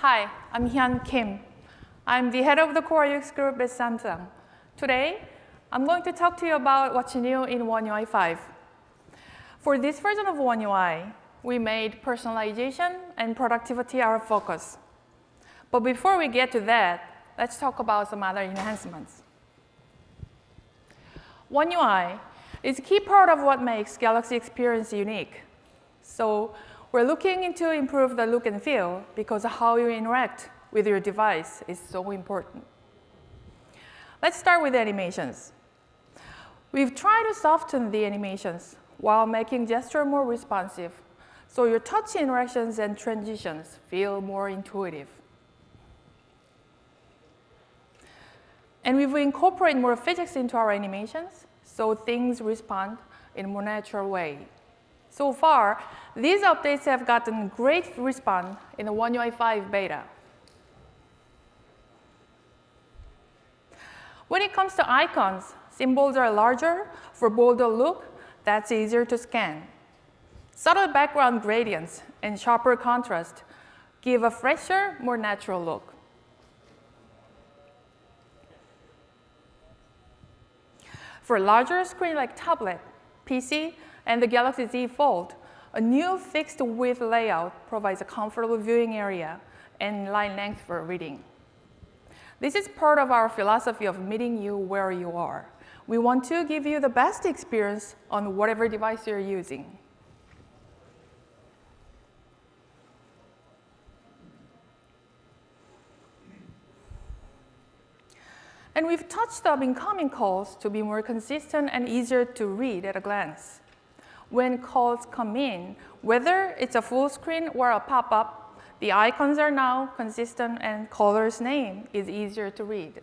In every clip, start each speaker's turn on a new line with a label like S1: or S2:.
S1: Hi, I'm Hyun Kim. I'm the head of the Core UX group at Samsung. Today, I'm going to talk to you about what's new in One UI 5. For this version of One UI, we made personalization and productivity our focus. But before we get to that, let's talk about some other enhancements. One UI is a key part of what makes Galaxy experience unique. So we're looking to improve the look and feel because how you interact with your device is so important. Let's start with animations. We've tried to soften the animations while making gesture more responsive, so your touch interactions and transitions feel more intuitive. And we've incorporated more physics into our animations, so things respond in a more natural way. So far, these updates have gotten great response in the One UI 5 beta. When it comes to icons, symbols are larger for bolder look that's easier to scan. Subtle background gradients and sharper contrast give a fresher, more natural look. For a larger screen like tablet, PC, and the Galaxy Z Fold, a new fixed width layout provides a comfortable viewing area and line length for reading. This is part of our philosophy of meeting you where you are. We want to give you the best experience on whatever device you're using. And we've touched up incoming calls to be more consistent and easier to read at a glance. When calls come in, whether it's a full screen or a pop-up, the icons are now consistent and caller's name is easier to read.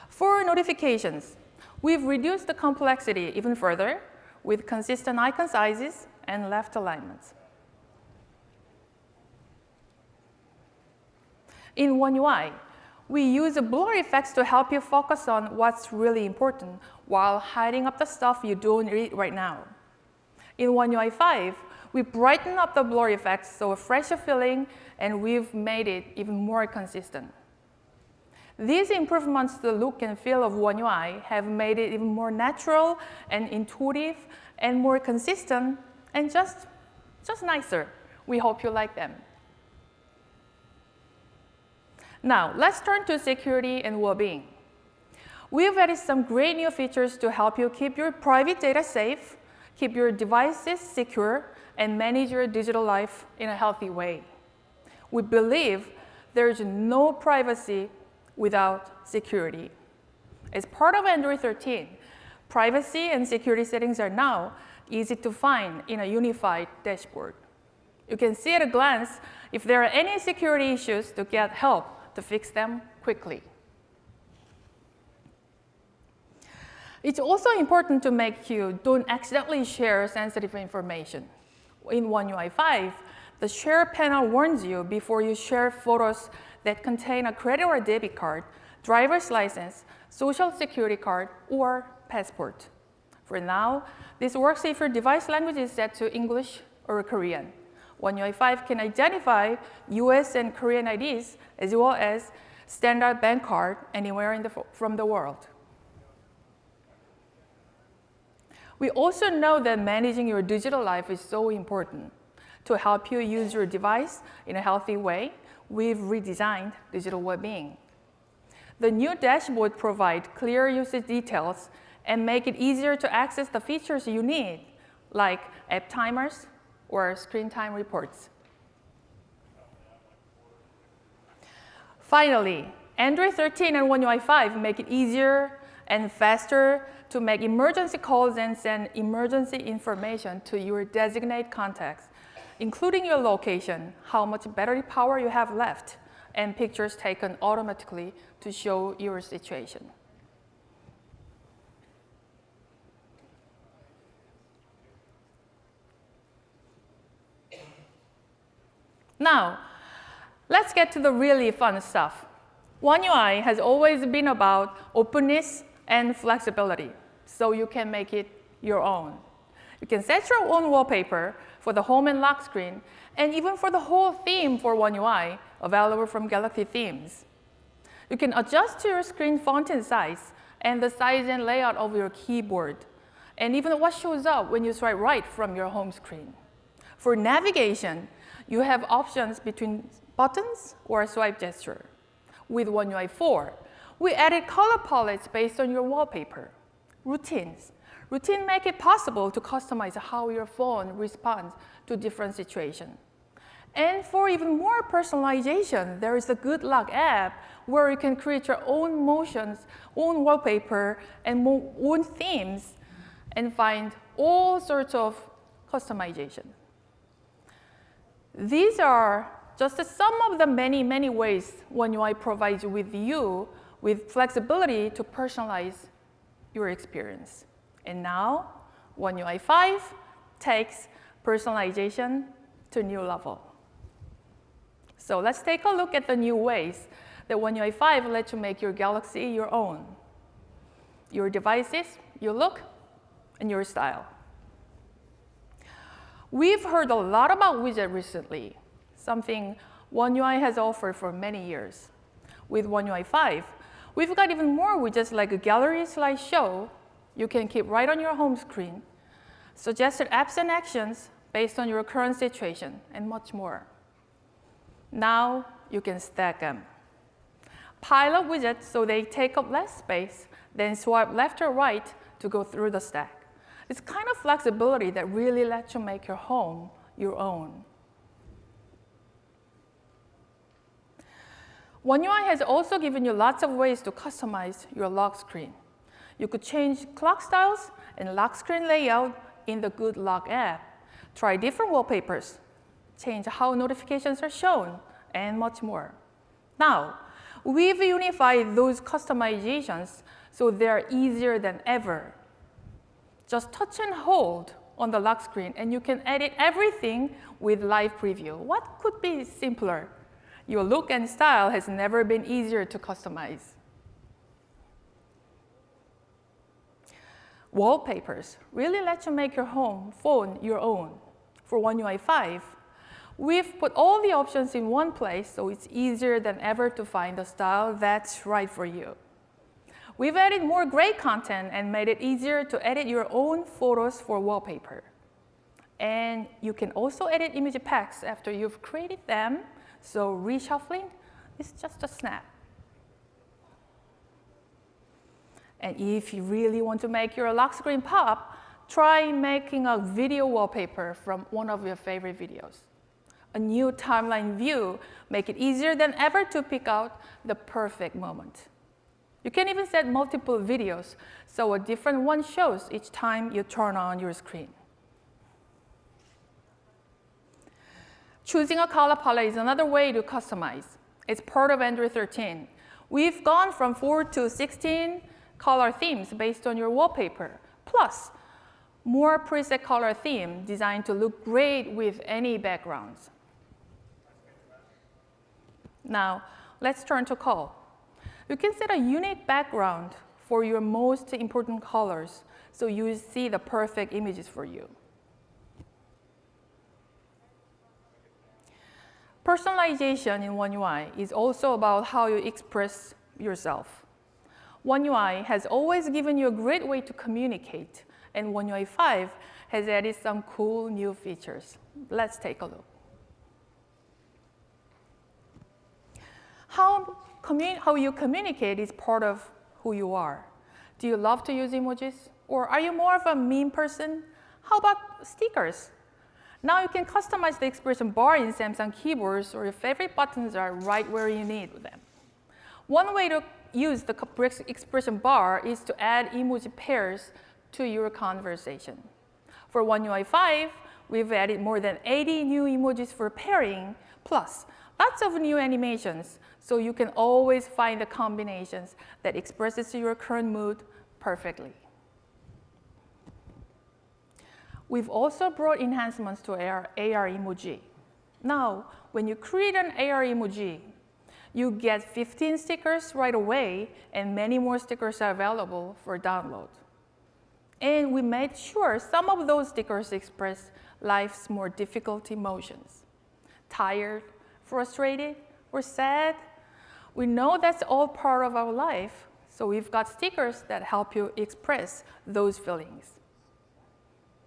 S1: For notifications, we've reduced the complexity even further with consistent icon sizes and left alignments. In One UI, we use blur effects to help you focus on what's really important while hiding up the stuff you don't read right now. In One UI 5, we brighten up the blur effects so a fresher feeling, and we've made it even more consistent. These improvements to the look and feel of One UI have made it even more natural and intuitive and more consistent and just nicer. We hope you like them. Now, let's turn to security and well-being. We've added some great new features to help you keep your private data safe, keep your devices secure, and manage your digital life in a healthy way. We believe there's no privacy without security. As part of Android 13, privacy and security settings are now easy to find in a unified dashboard. You can see at a glance if there are any security issues to get help to fix them quickly. It's also important to make you don't accidentally share sensitive information. In One UI 5, the Share panel warns you before you share photos that contain a credit or debit card, driver's license, social security card, or passport. For now, this works if your device language is set to English or Korean. One UI 5 can identify US and Korean IDs as well as standard bank card anywhere from the world. We also know that managing your digital life is so important. To help you use your device in a healthy way, we've redesigned digital well-being. The new dashboard provides clear usage details and make it easier to access the features you need, like app timers or screen time reports. Finally, Android 13 and One UI 5 make it easier and faster to make emergency calls and send emergency information to your designated contacts, including your location, how much battery power you have left, and pictures taken automatically to show your situation. Now, let's get to the really fun stuff. One UI has always been about openness and flexibility, so you can make it your own. You can set your own wallpaper for the home and lock screen, and even for the whole theme for One UI, available from Galaxy Themes. You can adjust to your screen font and size, and the size and layout of your keyboard, and even what shows up when you swipe right from your home screen. For navigation, you have options between buttons or a swipe gesture. With One UI 4, we added color palettes based on your wallpaper. Routines. Routines make it possible to customize how your phone responds to different situations. And for even more personalization, there is the Good Lock app where you can create your own motions, own wallpaper, and own themes, and find all sorts of customization. These are just some of the many, many ways One UI provides with you with flexibility to personalize your experience. And now, One UI 5 takes personalization to a new level. So let's take a look at the new ways that One UI 5 lets you make your Galaxy your own. Your devices, your look, and your style. We've heard a lot about widgets recently, something One UI has offered for many years. With One UI 5, we've got even more widgets like a gallery slideshow you can keep right on your home screen, suggested apps and actions based on your current situation, and much more. Now you can stack them. Pile up widgets so they take up less space, then swipe left or right to go through the stack. It's kind of flexibility that really lets you make your home your own. One UI has also given you lots of ways to customize your lock screen. You could change clock styles and lock screen layout in the Good Lock app. Try different wallpapers, change how notifications are shown, and much more. Now, we've unified those customizations so they're easier than ever. Just touch and hold on the lock screen, and you can edit everything with live preview. What could be simpler? Your look and style has never been easier to customize. Wallpapers really let you make your phone your own. For One UI 5, we've put all the options in one place so it's easier than ever to find the style that's right for you. We've added more great content and made it easier to edit your own photos for wallpaper. And you can also edit image packs after you've created them, so reshuffling is just a snap. And if you really want to make your lock screen pop, try making a video wallpaper from one of your favorite videos. A new timeline view makes it easier than ever to pick out the perfect moment. You can even set multiple videos, so a different one shows each time you turn on your screen. Choosing a color palette is another way to customize. It's part of Android 13. We've gone from 4 to 16 color themes based on your wallpaper, plus more preset color theme designed to look great with any backgrounds. Now, let's turn to Call. You can set a unique background for your most important colors so you see the perfect images for you. Personalization in One UI is also about how you express yourself. One UI has always given you a great way to communicate, and One UI 5 has added some cool new features. Let's take a look. How you communicate is part of who you are. Do you love to use emojis? Or are you more of a meme person? How about stickers? Now you can customize the expression bar in Samsung keyboards, or your favorite buttons are right where you need them. One way to use the expression bar is to add emoji pairs to your conversation. For One UI 5, we've added more than 80 new emojis for pairing, plus lots of new animations, so you can always find the combinations that expresses your current mood perfectly. We've also brought enhancements to AR emoji. Now, when you create an AR emoji, you get 15 stickers right away, and many more stickers are available for download. And we made sure some of those stickers express life's more difficult emotions. Tired, frustrated, or sad? We know that's all part of our life, so we've got stickers that help you express those feelings.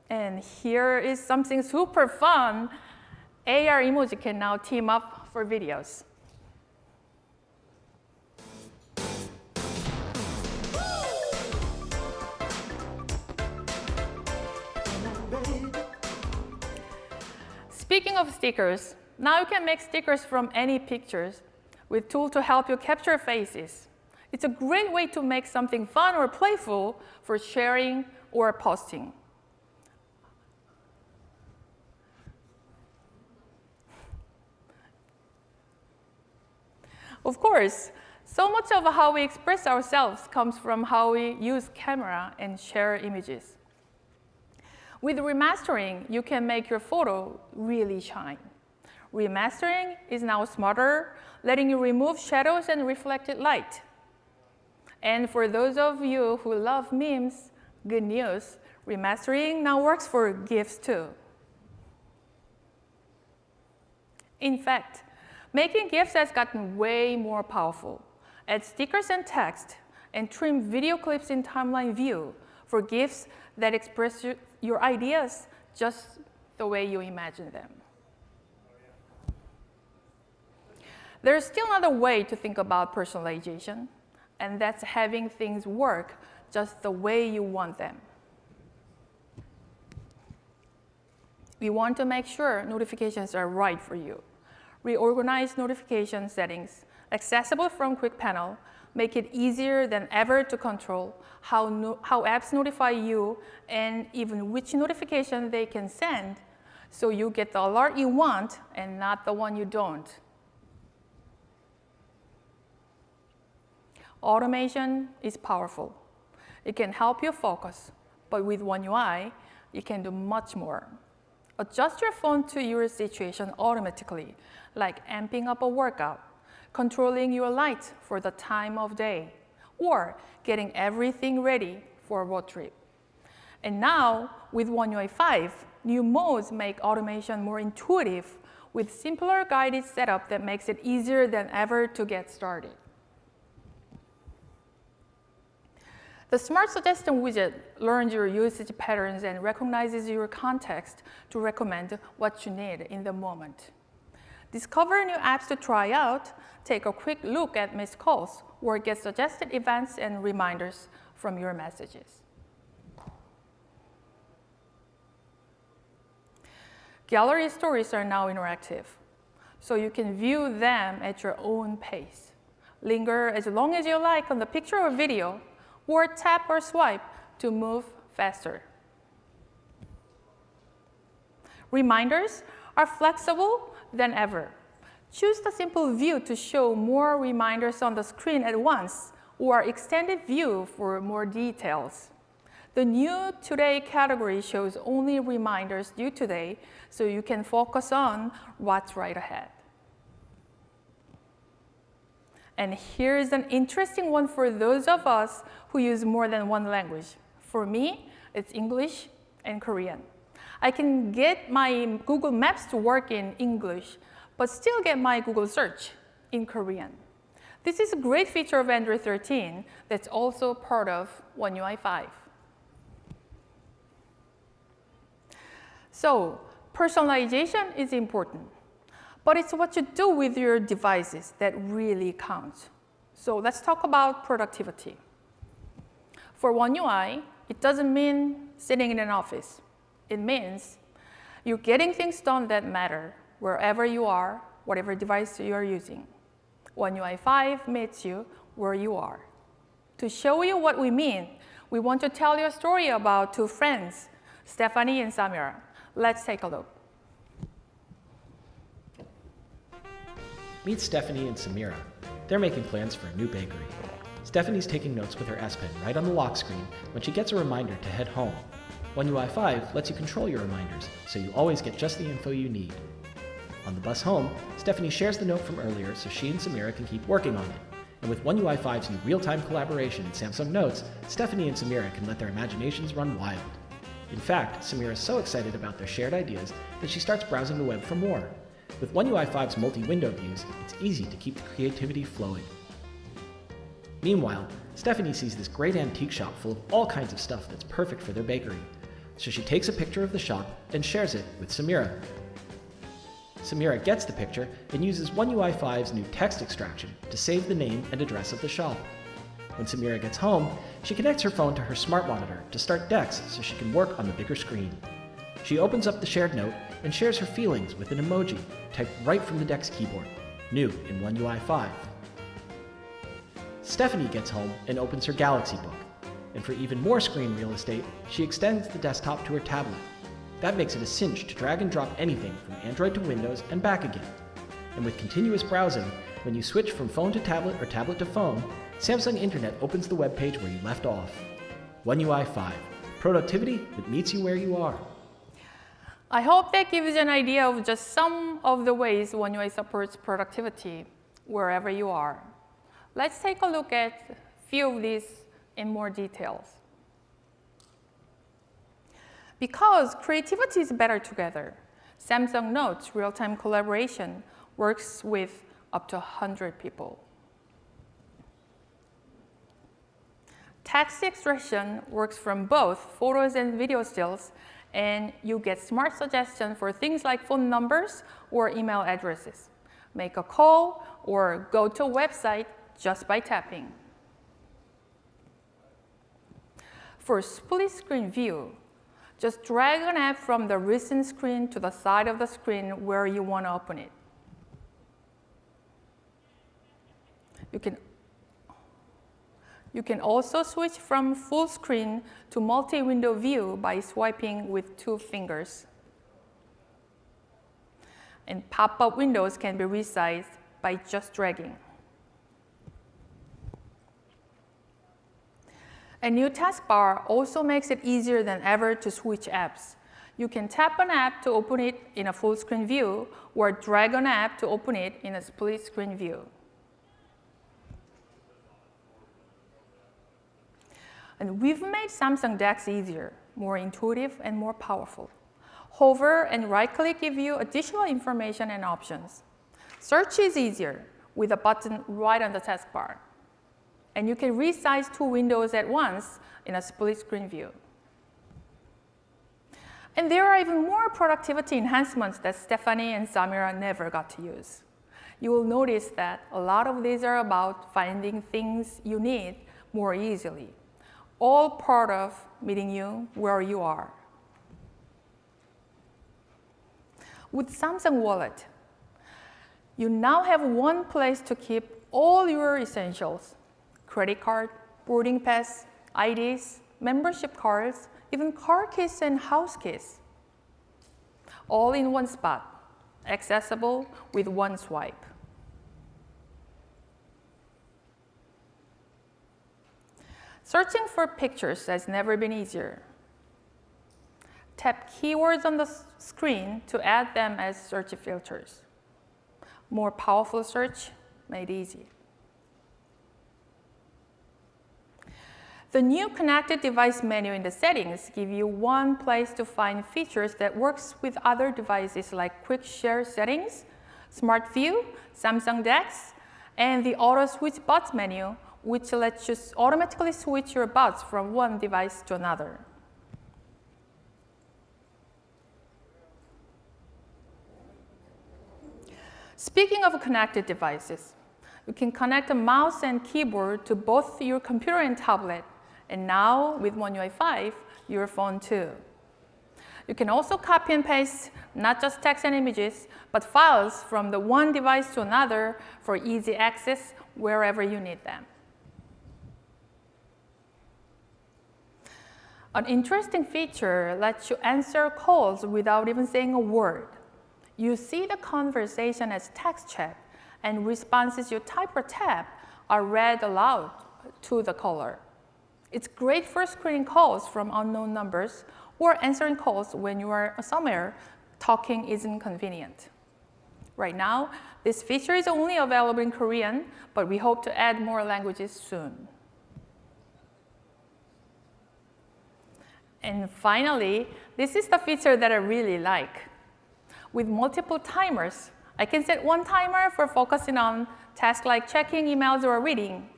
S1: And here is something super fun. AR emoji can now team up for videos. Speaking of stickers, now you can make stickers from any pictures with tools to help you capture faces. It's a great way to make something fun or playful for sharing or posting. Of course, so much of how we express ourselves comes from how we use camera and share images. With remastering, you can make your photo really shine. Remastering is now smarter, letting you remove shadows and reflected light. And for those of you who love memes, good news, remastering now works for GIFs too. In fact, making GIFs has gotten way more powerful. Add stickers and text, and trim video clips in timeline view for GIFs that express your ideas just the way you imagine them. There's still another way to think about personalization, and that's having things work just the way you want them. We want to make sure notifications are right for you. Reorganize notification settings, accessible from Quick Panel, make it easier than ever to control how apps notify you and even which notification they can send, so you get the alert you want and not the one you don't. Automation is powerful. It can help you focus, but with One UI, you can do much more. Adjust your phone to your situation automatically, like amping up a workout, controlling your light for the time of day, or getting everything ready for a road trip. And now, with One UI 5, new modes make automation more intuitive with simpler guided setup that makes it easier than ever to get started. The Smart Suggestion widget learns your usage patterns and recognizes your context to recommend what you need in the moment. Discover new apps to try out, take a quick look at missed calls, or get suggested events and reminders from your messages. Gallery stories are now interactive, so you can view them at your own pace. Linger as long as you like on the picture or video, or tap or swipe to move faster. Reminders are flexible than ever. Choose the simple view to show more reminders on the screen at once, or extended view for more details. The new Today category shows only reminders due today, so you can focus on what's right ahead. And here's an interesting one for those of us who use more than one language. For me, it's English and Korean. I can get my Google Maps to work in English, but still get my Google search in Korean. This is a great feature of Android 13 that's also part of One UI 5. So, personalization is important, but it's what you do with your devices that really counts. So let's talk about productivity. For One UI, it doesn't mean sitting in an office. It means you're getting things done that matter wherever you are, whatever device you are using. One UI 5 meets you where you are. To show you what we mean, we want to tell you a story about two friends, Stephanie and Samira. Let's take a look.
S2: Meet Stephanie and Samira. They're making plans for a new bakery. Stephanie's taking notes with her S Pen right on the lock screen when she gets a reminder to head home. One UI 5 lets you control your reminders, so you always get just the info you need. On the bus home, Stephanie shares the note from earlier so she and Samira can keep working on it. And with One UI 5's new real-time collaboration in Samsung Notes, Stephanie and Samira can let their imaginations run wild. In fact, Samira is so excited about their shared ideas that she starts browsing the web for more. With One UI 5's multi-window views, it's easy to keep the creativity flowing. Meanwhile, Stephanie sees this great antique shop full of all kinds of stuff that's perfect for their bakery. So she takes a picture of the shop and shares it with Samira. Samira gets the picture and uses One UI 5's new text extraction to save the name and address of the shop. When Samira gets home, she connects her phone to her smart monitor to start Dex so she can work on the bigger screen. She opens up the shared note and shares her feelings with an emoji typed right from the Dex keyboard, new in One UI 5. Stephanie gets home and opens her Galaxy Book. And for even more screen real estate, she extends the desktop to her tablet. That makes it a cinch to drag and drop anything from Android to Windows and back again. And with continuous browsing, when you switch from phone to tablet or tablet to phone, Samsung Internet opens the web page where you left off. One UI 5, productivity that meets you where you are.
S1: I hope that gives you an idea of just some of the ways One UI supports productivity wherever you are. Let's take a look at a few of these in more details. Because creativity is better together, Samsung Notes real-time collaboration works with up to 100 people. Text extraction works from both photos and video stills, and you get smart suggestions for things like phone numbers or email addresses. Make a call or go to a website just by tapping. For split screen view, just drag an app from the recent screen to the side of the screen where you want to open it. You can also switch from full screen to multi-window view by swiping with 2 fingers. And pop-up windows can be resized by just dragging. A new taskbar also makes it easier than ever to switch apps. You can tap an app to open it in a full screen view or drag an app to open it in a split screen view. And we've made Samsung Dex easier, more intuitive, and more powerful. Hover and right-click give you additional information and options. Search is easier with a button right on the taskbar. And you can resize 2 windows at once in a split screen view. And there are even more productivity enhancements that Stephanie and Samira never got to use. You will notice that a lot of these are about finding things you need more easily, all part of meeting you where you are. With Samsung Wallet, you now have one place to keep all your essentials: credit card, boarding pass, IDs, membership cards, even car keys and house keys. All in one spot, accessible with one swipe. Searching for pictures has never been easier. Tap keywords on the screen to add them as search filters. More powerful search made easy. The new connected device menu in the settings give you one place to find features that works with other devices like quick share settings, Smart View, Samsung Dex, and the auto switch buds menu, which lets you automatically switch your buds from one device to another. Speaking of connected devices, you can connect a mouse and keyboard to both your computer and tablet, and now with One UI 5, your phone too. You can also copy and paste not just text and images, but files from the one device to another for easy access wherever you need them. An interesting feature lets you answer calls without even saying a word. You see the conversation as text chat, and responses you type or tap are read aloud to the caller. It's great for screening calls from unknown numbers or answering calls when you are somewhere talking isn't convenient. Right now, this feature is only available in Korean, but we hope to add more languages soon. And finally, this is the feature that I really like. With multiple timers, I can set one timer for focusing on tasks like checking emails or reading,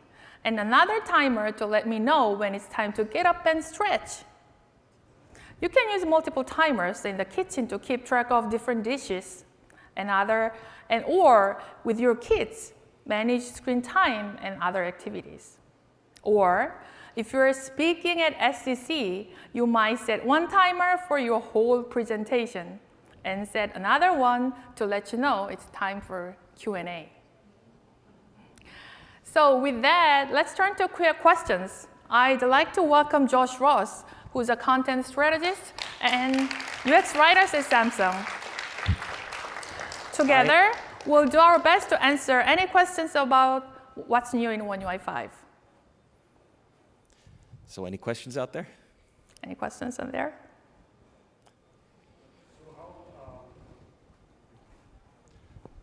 S1: and another timer to let me know when it's time to get up and stretch. You can use multiple timers in the kitchen to keep track of different dishes or with your kids, manage screen time and other activities. Or if you're speaking at SCC, you might set one timer for your whole presentation and set another one to let you know it's time for Q&A. So with that, let's turn to questions. I'd like to welcome Josh Ross, who's a content strategist and UX writer at Samsung. Together, we'll do our best to answer any questions about what's new in One UI 5.
S3: So any questions out there?
S1: Any questions on there?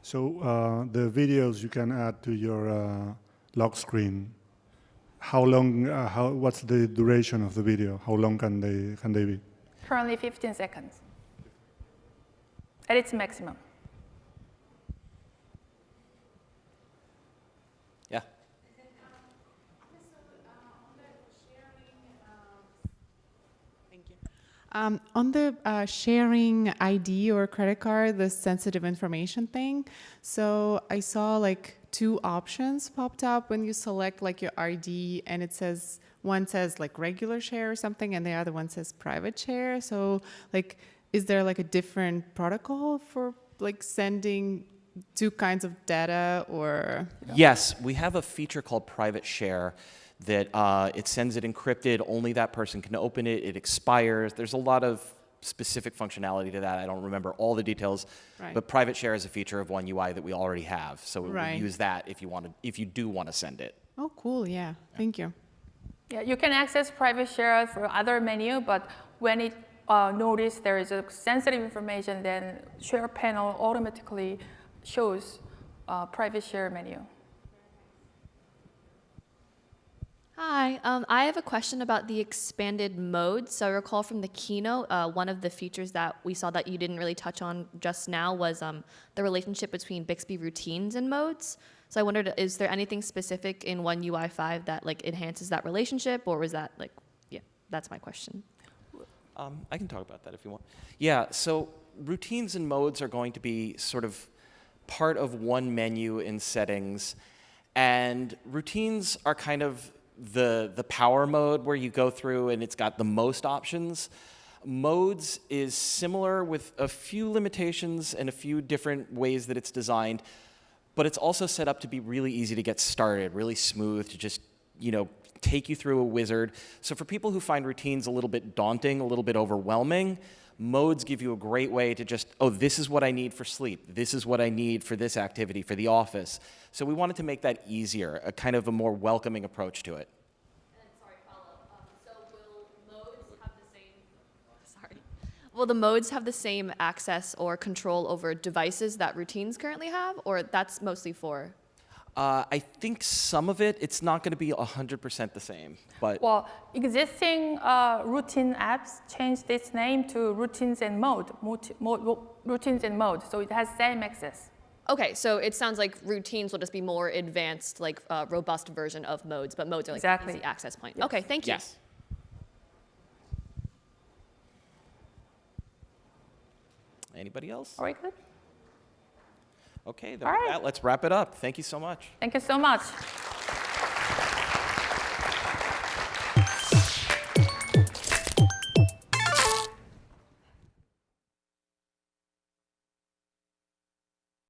S4: So the videos you can add to your lock screen, how long, what's the duration of the video? How long can they be?
S1: Currently 15 seconds at its maximum.
S3: Yeah.
S5: On the sharing ID or credit card, the sensitive information thing, so I saw like 2 options popped up when you select like your ID, and it says, one says like regular share or something, and the other one says private share. So like, is there like a different protocol for like sending 2 kinds of data, or?
S3: Yes, we have a feature called private share that it sends it encrypted, only that person can open it, it expires. There's a lot of specific functionality to that. I don't remember all the details,
S5: Right.
S3: but private share is a feature of One UI that we already have. So we
S5: Right.
S3: will use that if you do want to send it.
S5: Oh, cool, yeah, thank you.
S1: Yeah, you can access private share for other menu, but when it notices there is a sensitive information, then share panel automatically shows private share menu.
S6: Hi, I have a question about the expanded modes. So I recall from the keynote, one of the features that we saw that you didn't really touch on just now was the relationship between Bixby routines and modes. So I wondered, is there anything specific in One UI 5 that like enhances that relationship, or was that like, yeah, that's my question.
S3: I can talk about that if you want. Yeah, so routines and modes are going to be sort of part of one menu in settings, and routines are kind of the power mode where you go through and it's got the most options. Modes is similar with a few limitations and a few different ways that it's designed, but it's also set up to be really easy to get started, really smooth, to just, take you through a wizard. So for people who find routines a little bit daunting, a little bit overwhelming, modes give you a great way to just, oh, this is what I need for sleep. This is what I need for this activity, for the office. So we wanted to make that easier, a kind of a more welcoming approach to it.
S6: And sorry, follow-up. So will the modes have the same access or control over devices that routines currently have, or that's mostly for?
S3: I think some of it's not going to be 100% the same, but
S1: Well, existing routine apps changed its name to routines and mode, routines and mode, so it has same access.
S6: Okay, so it sounds like routines will just be more advanced, like robust version of modes, but modes are like
S1: Exactly.
S6: easy access point.
S1: Yes.
S6: Okay, thank you.
S3: yes. Anybody else?
S1: All right, good.
S3: Okay, then
S1: All
S3: with
S1: right.
S3: that, let's wrap it up. Thank you so much.
S1: Thank you so much.